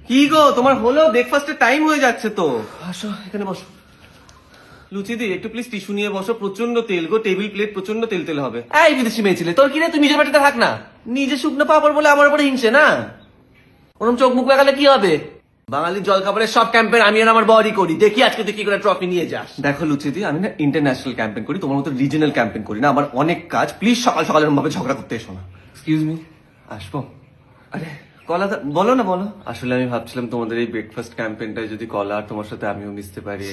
কি গো তোমার হলো? ব্রেকফাস্টের টাইম হয়ে যাচ্ছে তো। আসো এখানে বসো। লুচিদি একটু প্লিজ টিস্যু নিয়ে বসো, প্রচন্ড তেল গো, টেবিল প্লেট প্রচন্ড তেল তেল হবে। এই বিদেশি মেয়ে ছিলে, তোর কি রে? তুই নিজের বাড়িতে থাক না, নিজে শুকনো পাপড় বলে আমার উপরে হিংসে না। ওরম চোখ মুখ লাগালে কি হবে? বাঙালির জল খাবারের সব ক্যাম্পেন আমি আর আমার বডি করি, দেখি আজকে তুই কি করে ট্রফি নিয়ে যাস। দেখো লুচিদি, আমি না ইন্টারন্যাশনাল ক্যাম্পেন করি, তোমার মতো রিজনাল ক্যাম্পেন করি না। আমার অনেক কাজ, প্লিজ সকাল সকাল এরকম ভাবে ঝগড়া করতে এসো না। এক্সকিউজ মি, আসবো? আরে কলা বলো না, বলো। আসলে আমি ভাবছিলাম তোমাদের এই ব্রেকফাস্ট ক্যাম্পেনটায় যদি কলা আর তোমার সাথে আমিও মিশতে পারি।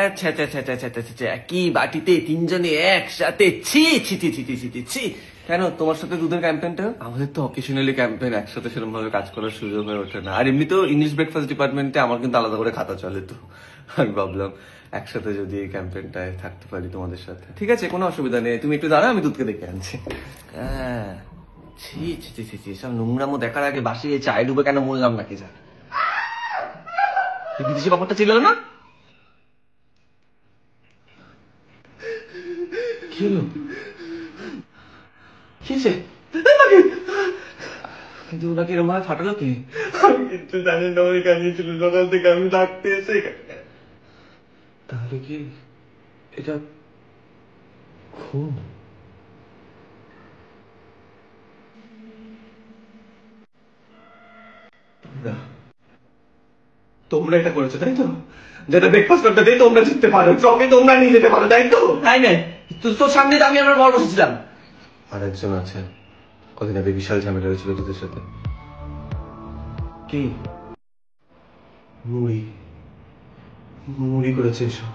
আচ্ছা আচ্ছা আচ্ছা আচ্ছা আচ্ছা, কি বাটিতে তিনজনে একসাথে, ছি ছি ছি ছি ছি ছি ছি। কেন তোমার সাথে দুধের ক্যাম্পেনটা? আমাদের তো অকেশনালি ক্যাম্পেন, একসাথে সেরকম ভাবে কাজ করার সুযোগ হয়ে ওঠে না। আর এমনিতেও ইংলিশ ব্রেকফাস্ট ডিপার্টমেন্টে আমার কিন্তু আলাদা করে খাতা চলে, তো আমি ভাবলাম একসাথে যদি এই ক্যাম্পেনটায় থাকতে পারি তোমাদের সাথে। ঠিক আছে, কোনো অসুবিধা নেই, তুমি একটু দাঁড়া, আমি দুধকে দেখে আনছি। হ্যাঁ, ছি ছি ছি ছি ছি, সব নোংরামো দেখার আগে বাসি এই চায়ে ডুবে কেন মরলাম নাকি যা। এই বিদেশি ব্যাপারটা ছিল না। কি হলো? কিসে? কিন্তু ওনাকে এরকম ভাবে ফাটালো কি? আমি কিন্তু জানি না, ওই কানিয়েছিল সকাল থেকে আমি ডাকতে এসে। তাহলে কি এটা খুন? তোমরা এটা করেছো তাই তো? যেটা ব্রেকফাস্ট করতে দিয়ে তোমরা জিততে পারো, ট্রফি তোমরা নিয়ে যেতে পারো, তাই তো? তাই না? তোর সামনে তো আমি আমার বড় বসেছিলাম। আর একজন আছে, কদিন আগে বিশাল ঝামেলা হয়েছিল তোদের সাথে। কি? মুড়ি মুড়ি করেছে এসব।